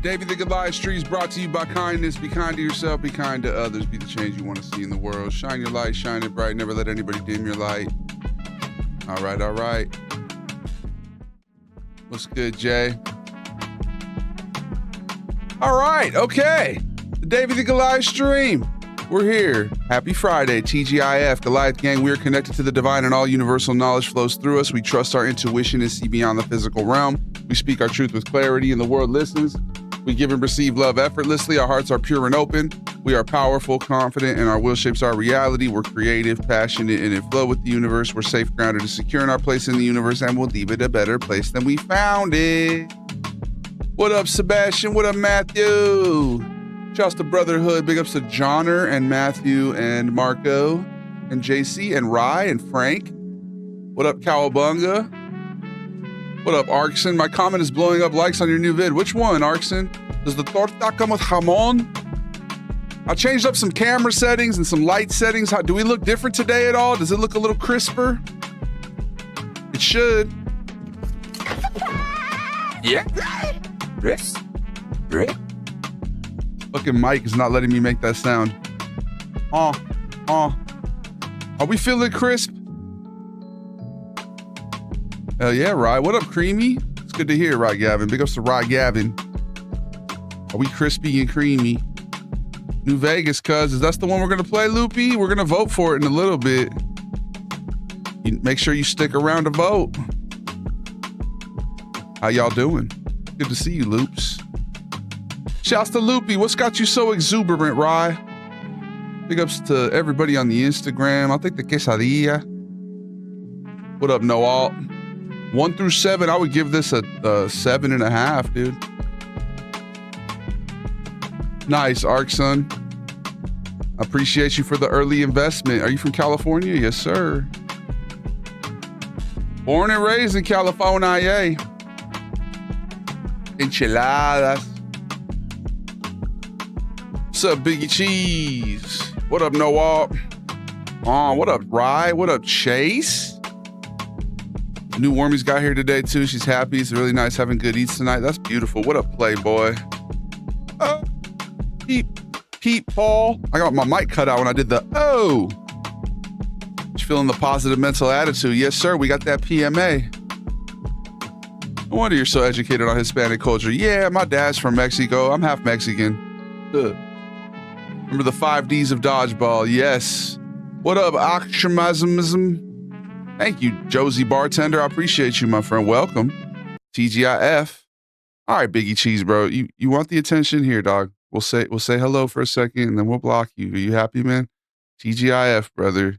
Davey the Goliath Street is brought to you by kindness. Be kind to yourself, be kind to others, be the change you want to see in the world. Shine your light, shine it bright, never let anybody dim your light. All right, all right. What's good, Jay? All right, okay. The Davey the Goliath stream. We're here. Happy Friday, TGIF, Goliath Gang. We are connected to the divine and all universal knowledge flows through us. We trust our intuition and see beyond the physical realm. We speak our truth with clarity and the world listens. We give and receive love effortlessly. Our hearts are pure and open. We are powerful, confident, and our will shapes our reality. We're creative, passionate, and in flow with the universe. We're safe, grounded, and secure in our place in the universe, and we'll leave it a better place than we found it. What up, Sebastian? What up, Matthew? Shouts to Brotherhood. Big ups to Johnner and Matthew and Marco and JC and Rye and Frank. What up, Cowabunga? What up, Arkson? My comment is blowing up likes on your new vid. Which one, Arkson? Does the torta come with jamon? I changed up some camera settings and some light settings. Do we look different today at all? Does it look a little crisper? It should. Yeah. Fucking Mike is not letting me make that sound. Are we feeling crisp? Hell yeah, Rye. What up, Creamy? It's good to hear, Rye Gavin. Big ups to Rye Gavin. Are we crispy and creamy? New Vegas, cuz. Is that the one we're going to play, Loopy? We're going to vote for it in a little bit. Make sure you stick around to vote. How y'all doing? Good to see you, Loops. Shouts to Loopy. What's got you so exuberant, Rye? Big ups to everybody on the Instagram. I'll take the quesadilla. What up, Noel? 1 through 7, I would give this a 7.5, dude. Nice, Arkson. Appreciate you for the early investment. Are you from California? Yes, sir. Born and raised in California. Enchiladas. What's up, Biggie Cheese? What up, Noah? What up, Rye? What up, Chase? New Wormy's got here today, too. She's happy. It's really nice having good eats tonight. That's beautiful. What up, Playboy? Pete Paul. I got my mic cut out when I did the Just feeling the positive mental attitude. Yes, sir. We got that PMA. No wonder you're so educated on Hispanic culture. Yeah, my dad's from Mexico. I'm half Mexican. Remember the 5 Ds of dodgeball? Yes. What up, Oxymism? Thank you, Josie Bartender. I appreciate you, my friend. Welcome. TGIF. All right, Biggie Cheese, bro. You want the attention here, dog. We'll say hello for a second and then we'll block you. Are you happy, man? TGIF, brother.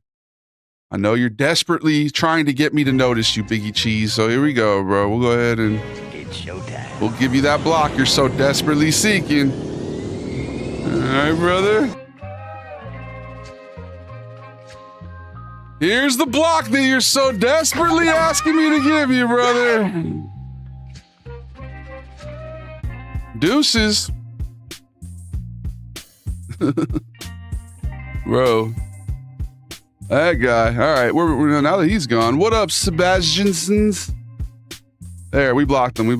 I know you're desperately trying to get me to notice you, Biggie Cheese. So here we go, bro. We'll go ahead and it's showtime. We'll give you that block you're so desperately seeking. All right, brother. Here's the block that you're so desperately asking me to give you, brother. Deuces. Bro. That guy. All right, we're now that he's gone. What up, Sebastiansons? There, we blocked him. I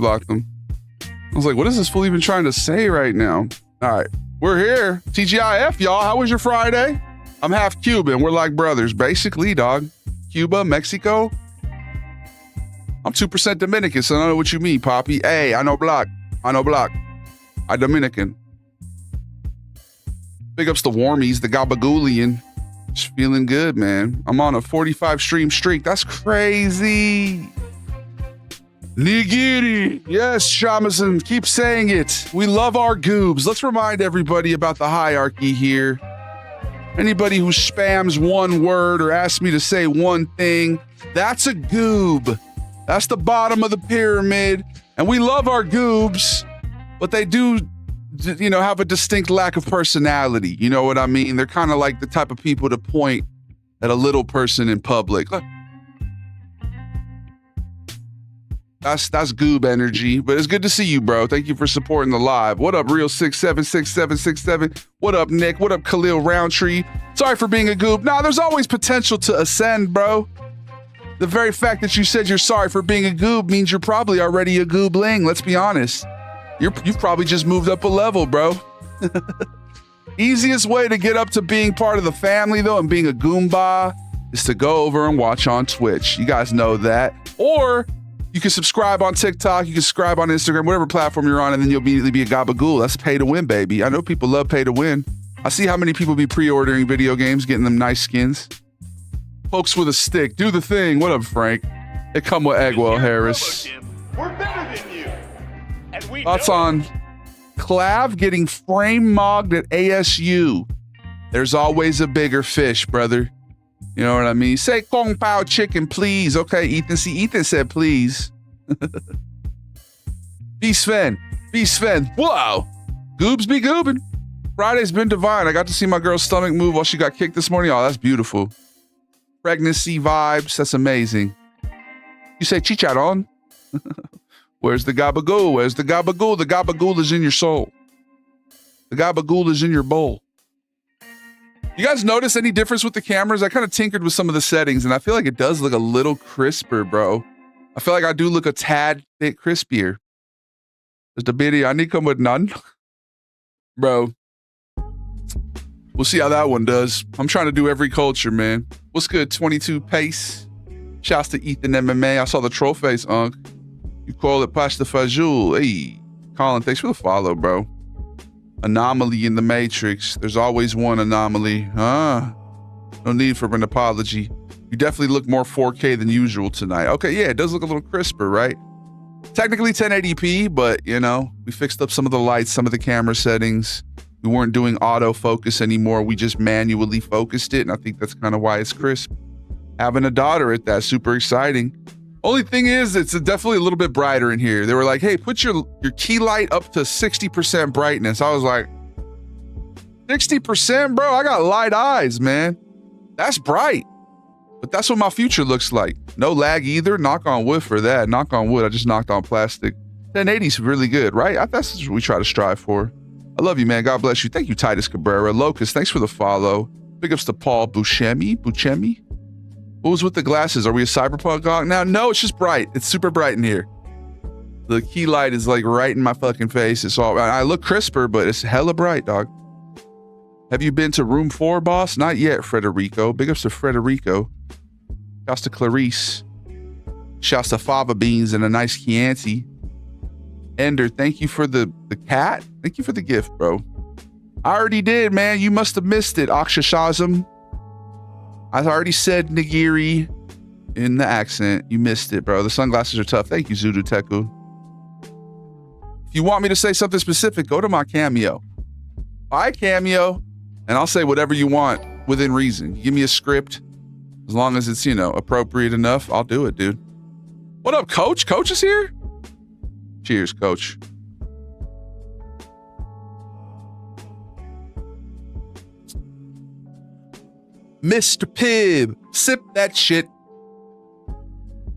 was like, what is this fool even trying to say right now? All right, we're here. TGIF, y'all. How was your Friday? I'm half Cuban. We're like brothers, basically, dog. Cuba, Mexico. I'm 2% Dominican, so I don't know what you mean, Poppy. Hey, I know black. I'm Dominican. Big ups to Warmies, the Gabagoolian. Just feeling good, man. I'm on a 45 stream streak. That's crazy. Nigiri. Yes, Shamazan, keep saying it. We love our goobs. Let's remind everybody about the hierarchy here. Anybody who spams one word or asks me to say one thing, that's a goob. That's the bottom of the pyramid. And we love our goobs, but they do, have a distinct lack of personality. You know what I mean? They're kind of like the type of people to point at a little person in public. That's goob energy, but it's good to see you, bro. Thank you for supporting the live. What up, Real 676767? What up, Nick? What up, Khalil Roundtree? Sorry for being a goob. Nah, there's always potential to ascend, bro. The very fact that you said you're sorry for being a goob means you're probably already a goobling. Let's be honest. You've probably just moved up a level, bro. Easiest way to get up to being part of the family, though, and being a Goomba is to go over and watch on Twitch. You guys know that. Or you can subscribe on TikTok. You can subscribe on Instagram, whatever platform you're on, and then you'll immediately be a Gabagool. That's pay to win, baby. I know people love pay to win. I see how many people be pre-ordering video games, getting them nice skins. Folks with a stick, do the thing. What up, Frank? They come with Eggwell Harris. We're better than you. And we Thoughts on Clav getting frame mogged at ASU? There's always a bigger fish, brother. You know what I mean? Say Kung Pao chicken, please. Okay, Ethan. See, Ethan said please. Be Sven. Whoa. Goobs be goobin'. Friday's been divine. I got to see my girl's stomach move while she got kicked this morning. Oh, that's beautiful. Pregnancy vibes. That's amazing. You say chicharron? Where's the gabagool? Where's the gabagool? The gabagool is in your soul. The gabagool is in your bowl. You guys notice any difference with the cameras? I kind of tinkered with some of the settings, and I feel like it does look a little crisper, bro. I feel like I do look a tad bit crispier. Is the biryani come with none? Bro. We'll see how that one does. I'm trying to do every culture, man. What's good, 22 pace? Shouts to Ethan MMA. I saw the troll face, Unc. You call it Pasta Fajul. Hey, Colin, thanks for the follow, bro. Anomaly in the Matrix. There's always one anomaly. No need for an apology. You definitely look more 4K than usual tonight. Okay, yeah, it does look a little crisper, right? Technically 1080p, but, you know, we fixed up some of the lights, some of the camera settings. We weren't doing autofocus anymore. We just manually focused it, and I think that's kind of why it's crisp. Having a daughter at that, super exciting. Only thing is, it's definitely a little bit brighter in here. They were like, hey, put your key light up to 60% brightness. I was like, 60%, bro? I got light eyes, man. That's bright. But that's what my future looks like. No lag either. Knock on wood for that. Knock on wood. I just knocked on plastic. 1080 is really good, right? That's what we try to strive for. I love you, man. God bless you. Thank you, Titus Cabrera. Locust, thanks for the follow. Big ups to Paul Buscemi. What was with the glasses? Are we a cyberpunk dog now? No, it's just bright. It's super bright in here. The key light is like right in my fucking face. It's all, I look crisper, but it's hella bright, dog. Have you been to room 4, boss? Not yet, Frederico. Big ups to Frederico. Shouts to Clarice. Shouts to Fava Beans and a nice Chianti. Ender, thank you for the cat. Thank you for the gift, bro. I already did, man. You must have missed it, Akshashazam. I already said nigiri in the accent. You missed it, bro. The sunglasses are tough. Thank you, Zudu Teku. If you want me to say something specific, go to my Cameo. Buy Cameo, and I'll say whatever you want within reason. Give me a script. As long as it's, you know, appropriate enough, I'll do it, dude. What up, Coach? Coach is here? Cheers, Coach. Mr. Pibb, sip that shit. Have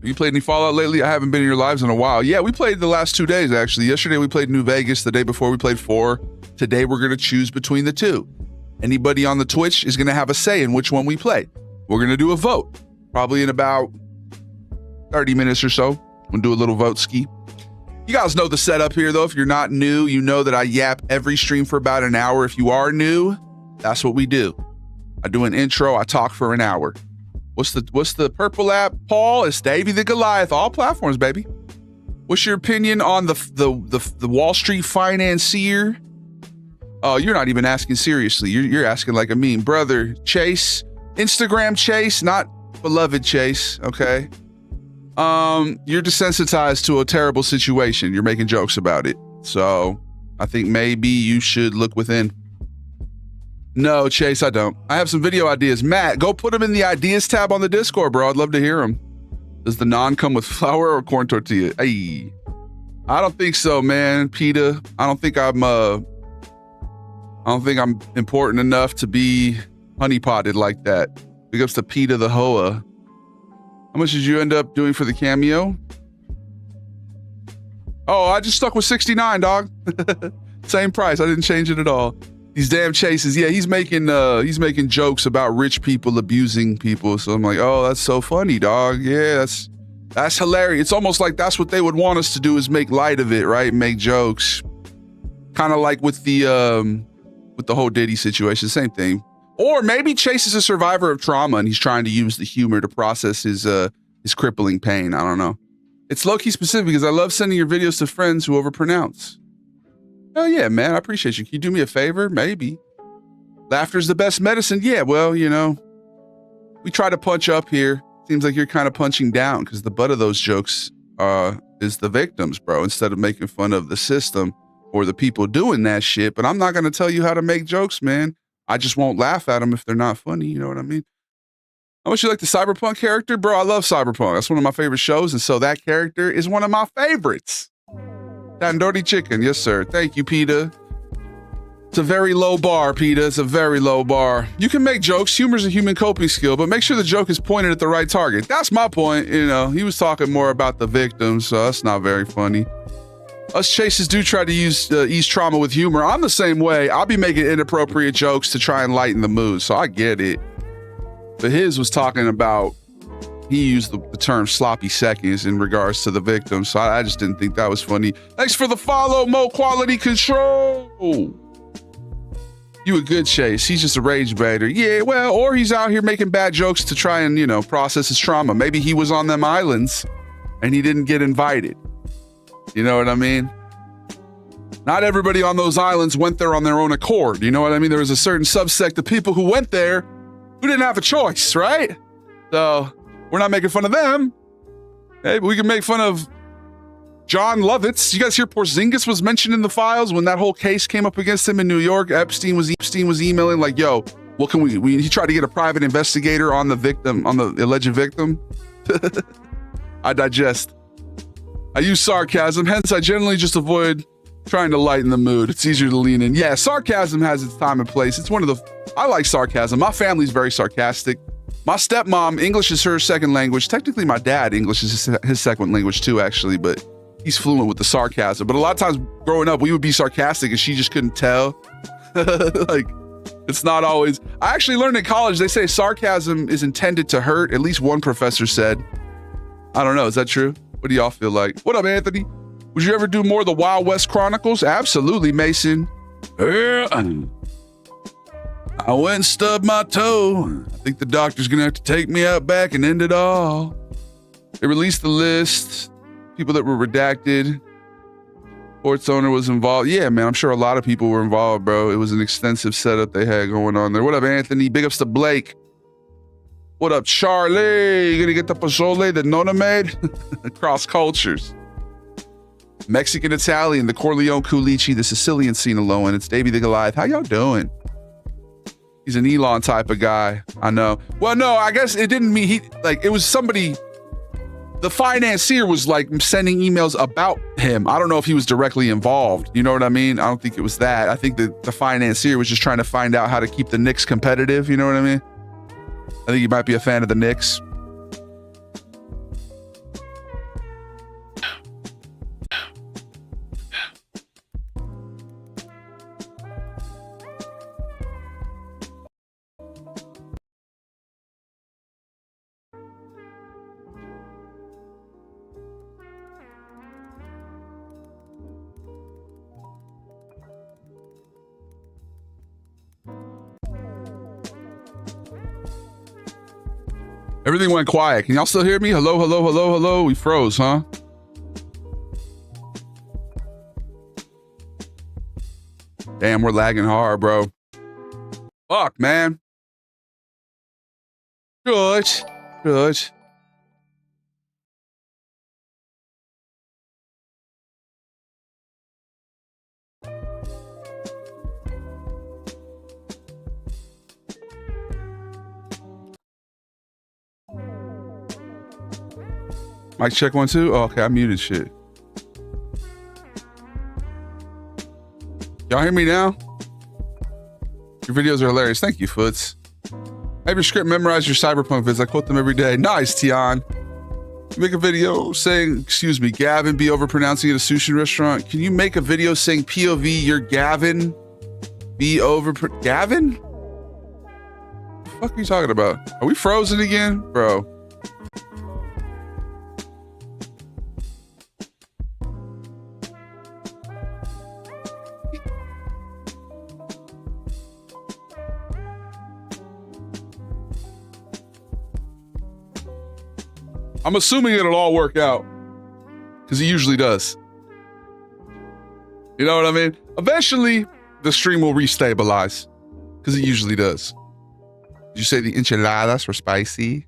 you played any Fallout lately? I haven't been in your lives in a while. Yeah, we played the last 2 days, actually. Yesterday we played New Vegas. The day before we played 4. Today we're going to choose between the 2. Anybody on the Twitch is going to have a say in which one we play. We're going to do a vote. Probably in about 30 minutes or so. We'll do a little vote ski. You guys know the setup here, though. If you're not new, you know that I yap every stream for about an hour. If you are new, that's what we do. I do an intro. I talk for an hour. What's the purple app, Paul? It's Davey the Goliath. All platforms, baby. What's your opinion on the Wall Street financier? Oh, you're not even asking seriously. You're asking like a meme. Brother, Chase. Instagram Chase, not beloved Chase, okay? You're desensitized to a terrible situation. You're making jokes about it. So I think maybe you should look within. No, Chase, I don't. I have some video ideas. Matt, go put them in the ideas tab on the Discord, bro. I'd love to hear them. Does the naan come with flour or corn tortilla? Hey, I don't think so, man. Pita, I don't think I'm important enough to be honeypotted like that. Big ups to Pita the Hoa. How much did you end up doing for the Cameo? Oh, I just stuck with 69, dog. Same price. I didn't change it at all. These damn chases. Yeah, he's making jokes about rich people abusing people. So I'm like, oh, that's so funny, dog. Yeah, that's hilarious. It's almost like that's what they would want us to do, is make light of it, right? Make jokes. Kind of like with the whole Diddy situation, same thing. Or maybe Chase is a survivor of trauma and he's trying to use the humor to process his crippling pain. I don't know. It's low-key specific because I love sending your videos to friends who overpronounce. Oh yeah, man, I appreciate you. Can you do me a favor? Maybe. Laughter's the best medicine. Yeah, well, you know, we try to punch up here. Seems like you're kind of punching down because the butt of those jokes is the victims, bro, instead of making fun of the system or the people doing that shit. But I'm not going to tell you how to make jokes, man. I just won't laugh at them if they're not funny. You know what I mean? How much you like the Cyberpunk character? Bro, I love Cyberpunk. That's one of my favorite shows. And so that character is one of my favorites. Tandoori chicken. Yes, sir. Thank you, Peter. It's a very low bar, Peter. It's a very low bar. You can make jokes. Humor's a human coping skill, but make sure the joke is pointed at the right target. That's my point. You know, he was talking more about the victims, so that's not very funny. Us chases do try to ease trauma with humor. I'm the same way. I'll be making inappropriate jokes to try and lighten the mood, so I get it. But his was talking about, he used the term sloppy seconds in regards to the victims, so I just didn't think that was funny. Thanks for the follow, Mo Quality Control. You a good Chase. He's just a rage baiter. Yeah, well, or he's out here making bad jokes to try and, you know, process his trauma. Maybe he was on them islands and he didn't get invited. You know what I mean? Not everybody on those islands went there on their own accord. You know what I mean? There was a certain subsect of people who went there who didn't have a choice, right? So we're not making fun of them. Hey, but we can make fun of John Lovitz. You guys hear Porzingis was mentioned in the files when that whole case came up against him in New York? Epstein was emailing like, yo, what can he tried to get a private investigator on the victim, on the alleged victim. I digest. I use sarcasm, hence I generally just avoid trying to lighten the mood. It's easier to lean in. Yeah, sarcasm has its time and place. It's one of the, I like sarcasm. My family's very sarcastic. My stepmom, English is her second language. Technically, my dad, English is his second language too, actually, but he's fluent with the sarcasm. But a lot of times growing up, we would be sarcastic and she just couldn't tell. Like, it's not always. I actually learned in college, they say sarcasm is intended to hurt. At least one professor said. I don't know, is that true? What do y'all feel like? What up, Anthony? Would you ever do more of the Wild West Chronicles? Absolutely, Mason. I went and stubbed my toe. I think the doctor's gonna have to take me out back and end it all. They released the list. People that were redacted. Sports owner was involved. Yeah, man, I'm sure a lot of people were involved, bro. It was an extensive setup they had going on there. What up, Anthony? Big ups to Blake. What up, Charlie? You gonna get the pozole that Nona made? Across cultures. Mexican, Italian, the Corleone Culichi, the Sicilian Sinaloan. It's Davey the Goliath. How y'all doing? He's an Elon type of guy. I know. Well, no, I guess it didn't mean it was somebody. The financier was like sending emails about him. I don't know if he was directly involved. You know what I mean? I don't think it was that. I think that the financier was just trying to find out how to keep the Knicks competitive. You know what I mean? I think you might be a fan of the Knicks. Everything went quiet. Can y'all still hear me? Hello, hello, hello, hello. We froze, huh? Damn, we're lagging hard, bro. Fuck, man. Good. Mic check 1 2. Oh, okay, I muted shit. Y'all hear me now? Your videos are hilarious. Thank you, Foots. I have your script memorized your Cyberpunk vids. I quote them every day. Nice, Tian. You make a video saying, excuse me, Gavin be overpronouncing at a sushi restaurant. Can you make a video saying POV, you're Gavin? Be over... Gavin? What the fuck are you talking about? Are we frozen again? Bro. I'm assuming it'll all work out because it usually does. You know what I mean? Eventually, the stream will restabilize because it usually does. Did you say the enchiladas were spicy?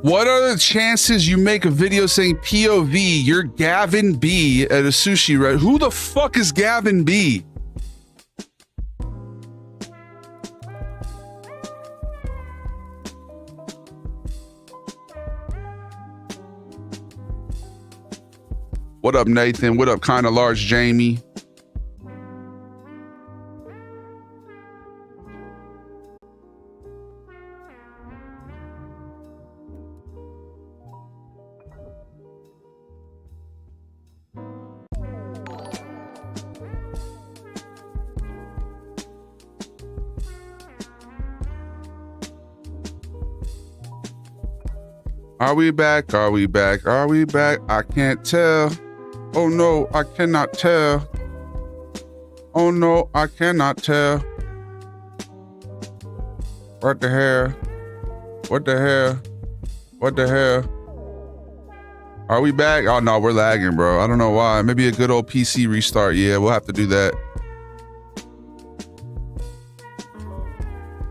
What are the chances you make a video saying POV, you're Gavin B at a sushi restaurant? Who the fuck is Gavin B? What up, Nathan? What up, Kinda Large Jamie? Are we back? Are we back? Are we back? I can't tell. Oh no, I cannot tell. Oh no, I cannot tell. What the hell? What the hell? What the hell? Are we back? Oh no, we're lagging, bro. I don't know why. Maybe a good old PC restart. Yeah, we'll have to do that.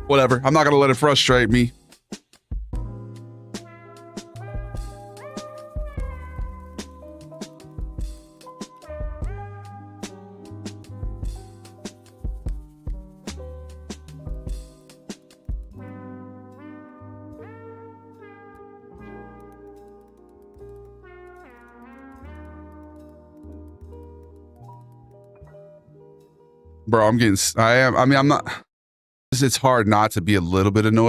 Whatever. I'm not gonna let it frustrate me. Bro, I'm not, it's hard not to be a little bit annoyed